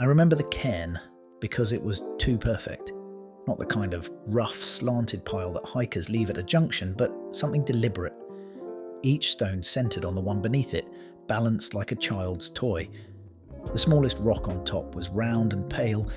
I remember the cairn because it was too perfect. Not the kind of rough, slanted pile that hikers leave at a junction, but something deliberate. Each stone centered on the one beneath it, balanced like a child's toy. The smallest rock on top was round and pale,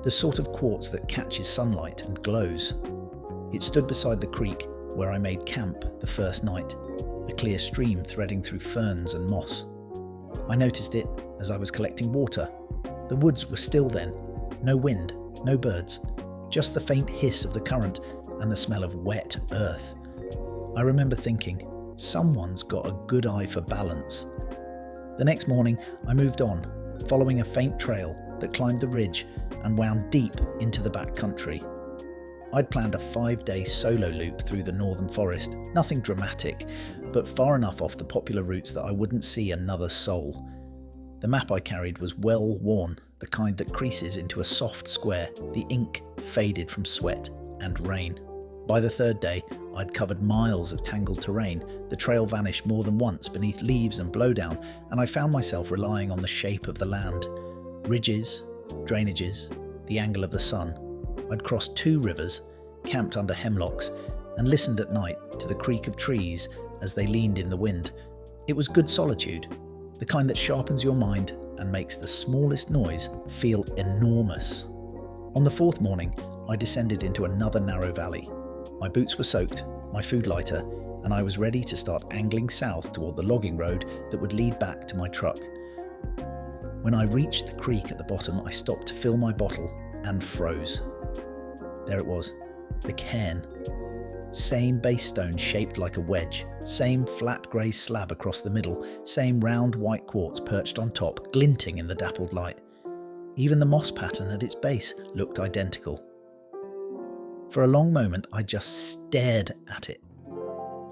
the sort of quartz that catches sunlight and glows. It stood beside the creek where I made camp the first night, a clear stream threading through ferns and moss. I noticed it as I was collecting water. The woods were still then, no wind, no birds, just the faint hiss of the current and the smell of wet earth. I remember thinking, someone's got a good eye for balance. The next morning I moved on, following a faint trail that climbed the ridge and wound deep into the backcountry. I'd planned a 5-day solo loop through the northern forest, nothing dramatic, but far enough off the popular routes that I wouldn't see another soul. The map I carried was well worn, the kind that creases into a soft square, the ink faded from sweat and rain. By the third day, I'd covered miles of tangled terrain, the trail vanished more than once beneath leaves and blowdown, and I found myself relying on the shape of the land. Ridges, drainages, the angle of the sun. I'd crossed 2 rivers, camped under hemlocks, and listened at night to the creak of trees as they leaned in the wind. It was good solitude, the kind that sharpens your mind and makes the smallest noise feel enormous. On the 4th morning, I descended into another narrow valley. My boots were soaked, my food lighter, and I was ready to start angling south toward the logging road that would lead back to my truck. When I reached the creek at the bottom, I stopped to fill my bottle and froze. There it was, the cairn. Same base stone shaped like a wedge, same flat grey slab across the middle, same round white quartz perched on top, glinting in the dappled light. Even the moss pattern at its base looked identical. For a long moment I just stared at it.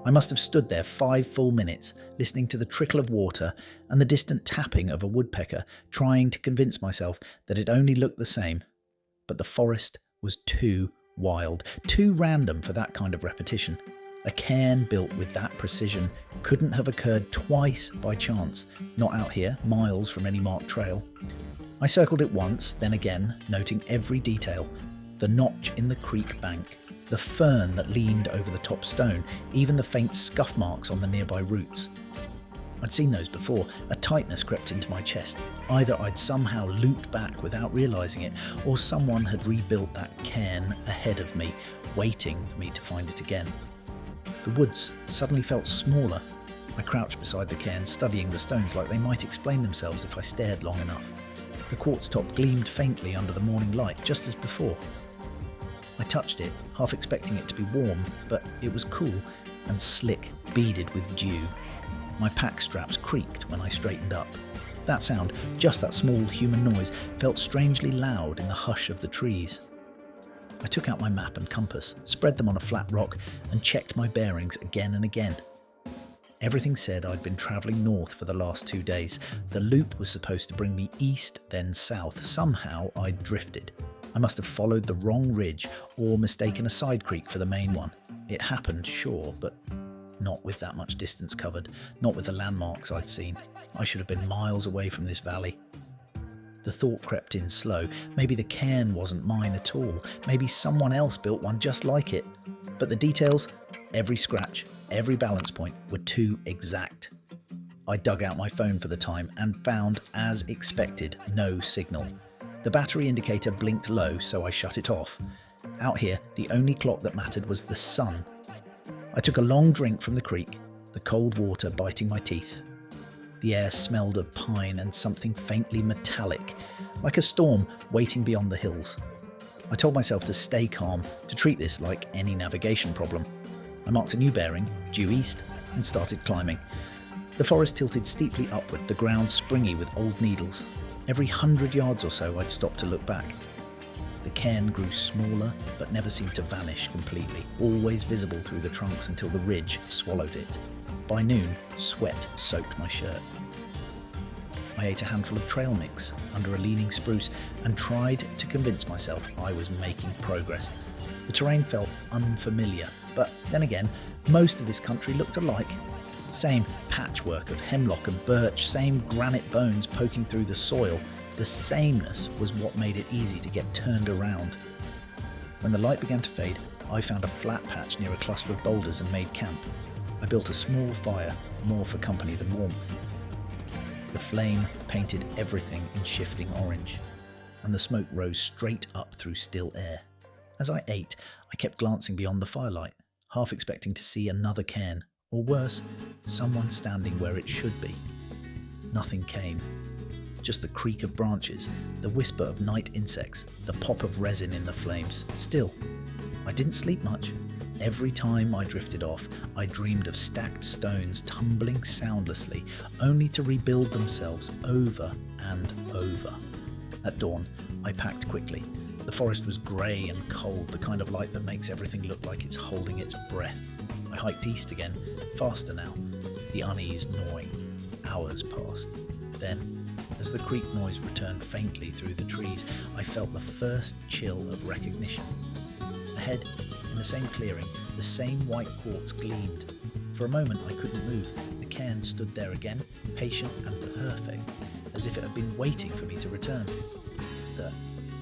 I must have stood there 5 full minutes, listening to the trickle of water and the distant tapping of a woodpecker, trying to convince myself that it only looked the same. But the forest was too wild, too random for that kind of repetition. A cairn built with that precision couldn't have occurred twice by chance, not out here, miles from any marked trail. I circled it once, then again, noting every detail. The notch in the creek bank, the fern that leaned over the top stone, even the faint scuff marks on the nearby roots. I'd seen those before. A tightness crept into my chest. Either I'd somehow looped back without realising it, or someone had rebuilt that cairn ahead of me, waiting for me to find it again. The woods suddenly felt smaller. I crouched beside the cairn, studying the stones like they might explain themselves if I stared long enough. The quartz top gleamed faintly under the morning light, just as before. I touched it, half expecting it to be warm, but it was cool and slick, beaded with dew. My pack straps creaked when I straightened up. That sound, just that small human noise, felt strangely loud in the hush of the trees. I took out my map and compass, spread them on a flat rock, and checked my bearings again and again. Everything said I'd been travelling north for the last 2 days. The loop was supposed to bring me east, then south. Somehow I'd drifted. I must have followed the wrong ridge or mistaken a side creek for the main one. It happened, sure, but not with that much distance covered, not with the landmarks I'd seen. I should have been miles away from this valley. The thought crept in slow. Maybe the cairn wasn't mine at all. Maybe someone else built one just like it. But the details, every scratch, every balance point, were too exact. I dug out my phone for the time and found, as expected, no signal. The battery indicator blinked low, so I shut it off. Out here, the only clock that mattered was the sun. I took a long drink from the creek, the cold water biting my teeth. The air smelled of pine and something faintly metallic, like a storm waiting beyond the hills. I told myself to stay calm, to treat this like any navigation problem. I marked a new bearing, due east, and started climbing. The forest tilted steeply upward, the ground springy with old needles. Every 100 yards or so I'd stop to look back. The cairn grew smaller, but never seemed to vanish completely, always visible through the trunks until the ridge swallowed it. By noon, sweat soaked my shirt. I ate a handful of trail mix under a leaning spruce and tried to convince myself I was making progress. The terrain felt unfamiliar, but then again, most of this country looked alike. Same patchwork of hemlock and birch, same granite bones poking through the soil. The sameness was what made it easy to get turned around. When the light began to fade, I found a flat patch near a cluster of boulders and made camp. I built a small fire, more for company than warmth. The flame painted everything in shifting orange, and the smoke rose straight up through still air. As I ate, I kept glancing beyond the firelight, half expecting to see another cairn, or worse, someone standing where it should be. Nothing came. Just the creak of branches, the whisper of night insects, the pop of resin in the flames. Still, I didn't sleep much. Every time I drifted off, I dreamed of stacked stones tumbling soundlessly, only to rebuild themselves over and over. At dawn, I packed quickly. The forest was grey and cold, the kind of light that makes everything look like it's holding its breath. I hiked east again, faster now, the unease gnawing. Hours passed. Then, as the creak noise returned faintly through the trees, I felt the first chill of recognition. Ahead, in the same clearing, the same white quartz gleamed. For a moment I couldn't move. The cairn stood there again, patient and perfect, as if it had been waiting for me to return. The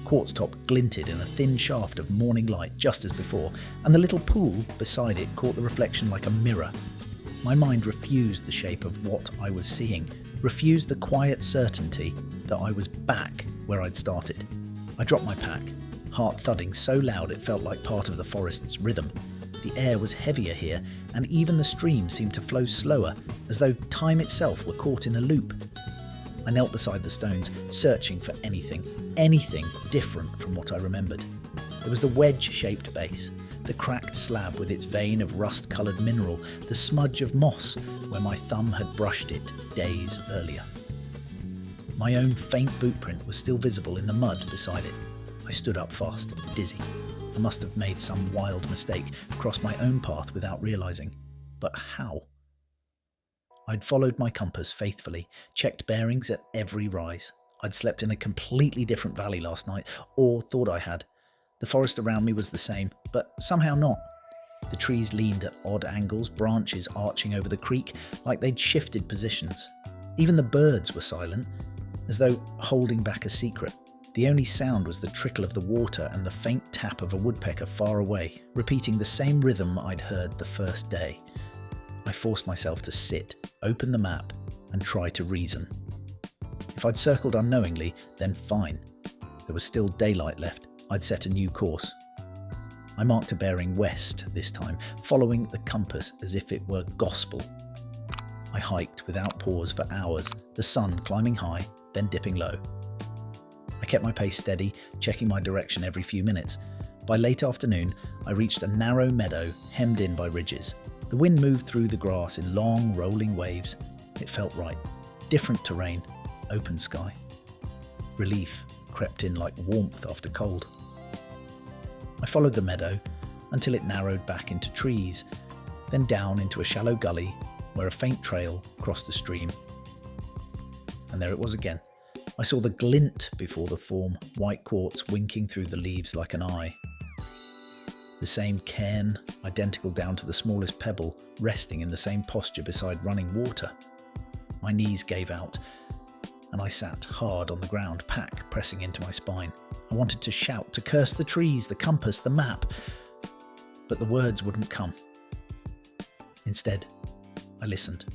quartz top glinted in a thin shaft of morning light just as before, and the little pool beside it caught the reflection like a mirror. My mind refused the shape of what I was seeing, refused the quiet certainty that I was back where I'd started. I dropped my pack, heart thudding so loud it felt like part of the forest's rhythm. The air was heavier here, and even the stream seemed to flow slower, as though time itself were caught in a loop. I knelt beside the stones, searching for anything different from what I remembered. There was the wedge-shaped base, the cracked slab with its vein of rust-coloured mineral, the smudge of moss where my thumb had brushed it days earlier. My own faint boot print was still visible in the mud beside it. I stood up fast, dizzy. I must have made some wild mistake, crossed my own path without realising. But how? I'd followed my compass faithfully, checked bearings at every rise. I'd slept in a completely different valley last night, or thought I had. The forest around me was the same, but somehow not. The trees leaned at odd angles, branches arching over the creek, like they'd shifted positions. Even the birds were silent, as though holding back a secret. The only sound was the trickle of the water and the faint tap of a woodpecker far away, repeating the same rhythm I'd heard the first day. I forced myself to sit, open the map, and try to reason. If I'd circled unknowingly, then fine. There was still daylight left. I'd set a new course. I marked a bearing west this time, following the compass as if it were gospel. I hiked without pause for hours, the sun climbing high, then dipping low. I kept my pace steady, checking my direction every few minutes. By late afternoon, I reached a narrow meadow hemmed in by ridges. The wind moved through the grass in long, rolling waves. It felt right. Different terrain, open sky. Relief crept in like warmth after cold. I followed the meadow until it narrowed back into trees, then down into a shallow gully where a faint trail crossed the stream. And there it was again. I saw the glint before the form, white quartz winking through the leaves like an eye. The same cairn, identical down to the smallest pebble, resting in the same posture beside running water. My knees gave out, and I sat hard on the ground, pack pressing into my spine. I wanted to shout, to curse the trees, the compass, the map, but the words wouldn't come. Instead, I listened.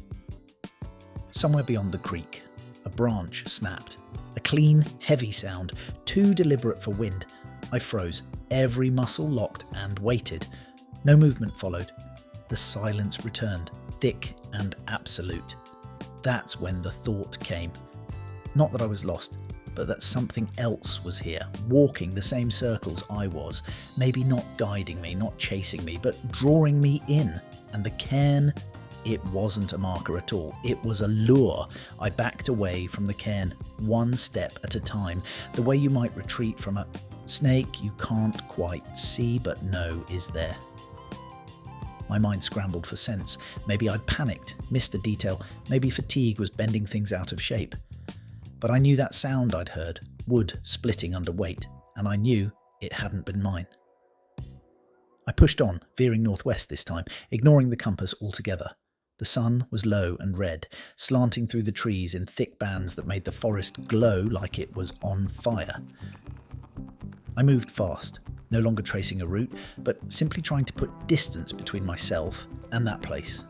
Somewhere beyond the creek, a branch snapped. A clean, heavy sound, too deliberate for wind. I froze, every muscle locked, and waited. No movement followed. The silence returned, thick and absolute. That's when the thought came. Not that I was lost, but that something else was here, walking the same circles I was, maybe not guiding me, not chasing me, but drawing me in. And the cairn, it wasn't a marker at all. It was a lure. I backed away from the cairn, one step at a time, the way you might retreat from a snake you can't quite see but know is there. My mind scrambled for sense. Maybe I'd panicked, missed a detail, maybe fatigue was bending things out of shape. But I knew that sound I'd heard, wood splitting under weight, and I knew it hadn't been mine. I pushed on, veering northwest this time, ignoring the compass altogether. The sun was low and red, slanting through the trees in thick bands that made the forest glow like it was on fire. I moved fast, no longer tracing a route, but simply trying to put distance between myself and that place.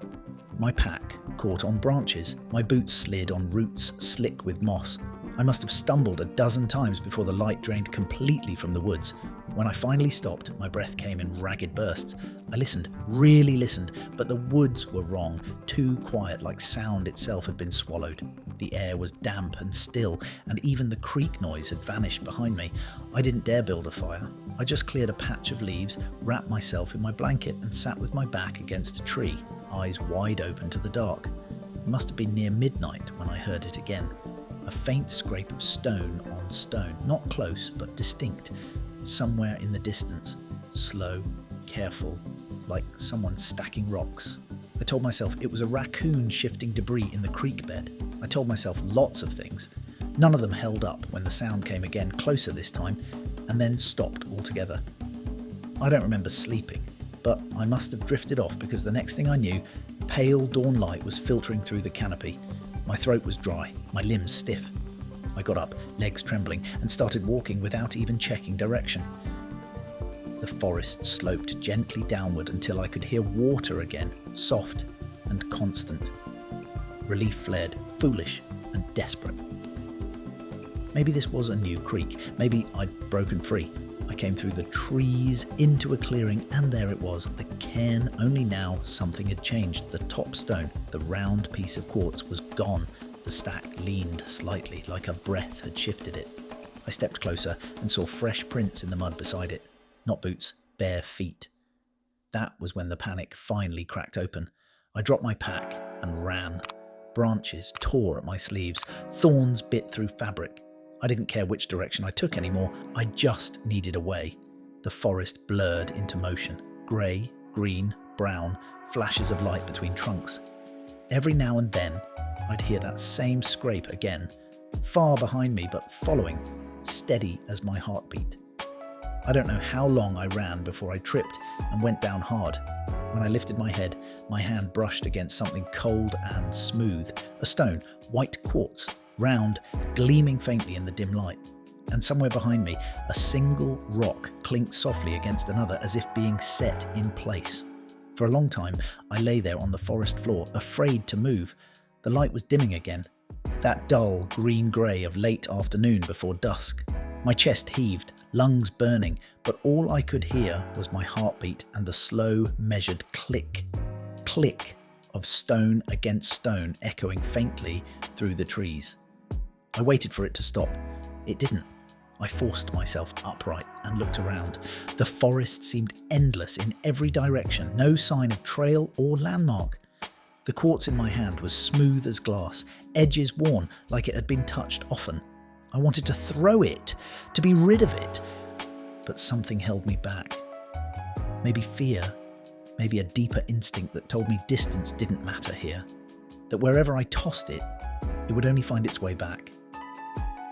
My pack caught on branches, my boots slid on roots slick with moss. I must have stumbled a dozen times before the light drained completely from the woods. When I finally stopped, my breath came in ragged bursts. I listened, really listened, but the woods were wrong, too quiet, like sound itself had been swallowed. The air was damp and still, and even the creak noise had vanished behind me. I didn't dare build a fire. I just cleared a patch of leaves, wrapped myself in my blanket, and sat with my back against a tree, eyes wide open to the dark. It must have been near midnight when I heard it again. A faint scrape of stone on stone, not close, but distinct, somewhere in the distance, slow, careful, like someone stacking rocks. I told myself it was a raccoon shifting debris in the creek bed. I told myself lots of things. None of them held up when the sound came again, closer this time, and then stopped altogether. I don't remember sleeping, but I must have drifted off because the next thing I knew, pale dawn light was filtering through the canopy. My throat was dry, my limbs stiff. I got up, legs trembling, and started walking without even checking direction. The forest sloped gently downward until I could hear water again, soft and constant. Relief flared, foolish and desperate. Maybe this was a new creek. Maybe I'd broken free. I came through the trees into a clearing, and there it was, the cairn, only now something had changed. The top stone, the round piece of quartz, was gone. The stack leaned slightly, like a breath had shifted it. I stepped closer and saw fresh prints in the mud beside it. Not boots, bare feet. That was when the panic finally cracked open. I dropped my pack and ran. Branches tore at my sleeves. Thorns bit through fabric. I didn't care which direction I took anymore. I just needed a way. The forest blurred into motion. Grey, green, brown, flashes of light between trunks. Every now and then, I'd hear that same scrape again, far behind me but following, steady as my heartbeat. I don't know how long I ran before I tripped and went down hard. When I lifted my head, my hand brushed against something cold and smooth, a stone, white quartz, round, gleaming faintly in the dim light. And somewhere behind me, a single rock clinked softly against another as if being set in place. For a long time, I lay there on the forest floor, afraid to move. The light was dimming again, that dull green-grey of late afternoon before dusk. My chest heaved, lungs burning, but all I could hear was my heartbeat and the slow, measured click, click of stone against stone echoing faintly through the trees. I waited for it to stop. It didn't. I forced myself upright and looked around. The forest seemed endless in every direction, no sign of trail or landmark. The quartz in my hand was smooth as glass, edges worn like it had been touched often. I wanted to throw it, to be rid of it, but something held me back. Maybe fear, maybe a deeper instinct that told me distance didn't matter here, that wherever I tossed it, it would only find its way back.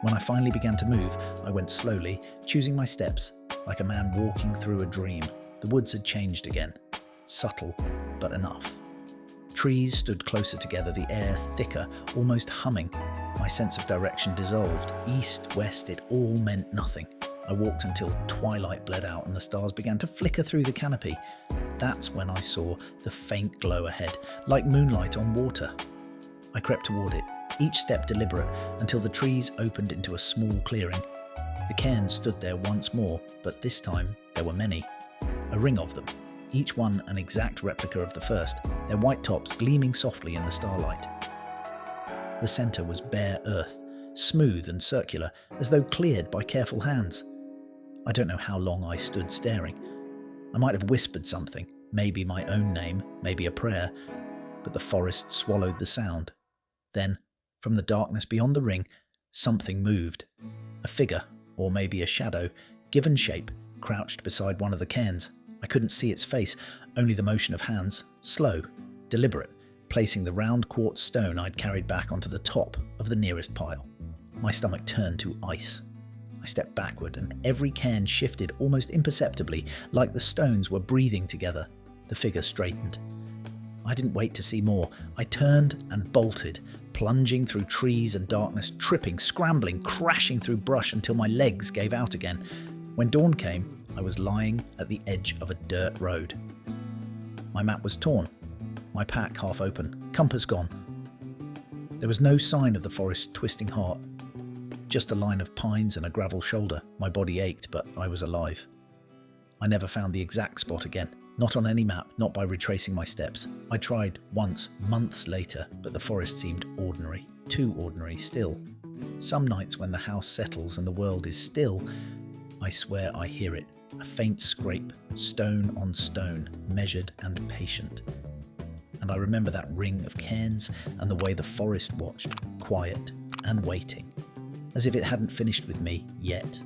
When I finally began to move, I went slowly, choosing my steps, like a man walking through a dream. The woods had changed again, subtle, but enough. Trees stood closer together, the air thicker, almost humming. My sense of direction dissolved. East, west, it all meant nothing. I walked until twilight bled out and the stars began to flicker through the canopy. That's when I saw the faint glow ahead, like moonlight on water. I crept toward it, each step deliberate, until the trees opened into a small clearing. The cairn stood there once more, but this time there were many. A ring of them, each one an exact replica of the first, their white tops gleaming softly in the starlight. The centre was bare earth, smooth and circular, as though cleared by careful hands. I don't know how long I stood staring. I might have whispered something, maybe my own name, maybe a prayer, but the forest swallowed the sound. Then, from the darkness beyond the ring, something moved. A figure, or maybe a shadow, given shape, crouched beside one of the cairns. I couldn't see its face, only the motion of hands, slow, deliberate, placing the round quartz stone I'd carried back onto the top of the nearest pile. My stomach turned to ice. I stepped backward and every cairn shifted almost imperceptibly, like the stones were breathing together. The figure straightened. I didn't wait to see more. I turned and bolted, plunging through trees and darkness, tripping, scrambling, crashing through brush until my legs gave out again. When dawn came, I was lying at the edge of a dirt road. My map was torn, my pack half open, compass gone. There was no sign of the forest's twisting heart, just a line of pines and a gravel shoulder. My body ached, but I was alive. I never found the exact spot again, not on any map, not by retracing my steps. I tried once, months later, but the forest seemed ordinary, too ordinary still. Some nights when the house settles and the world is still, I swear I hear it, a faint scrape, stone on stone, measured and patient. And I remember that ring of cairns and the way the forest watched, quiet and waiting, as if it hadn't finished with me yet.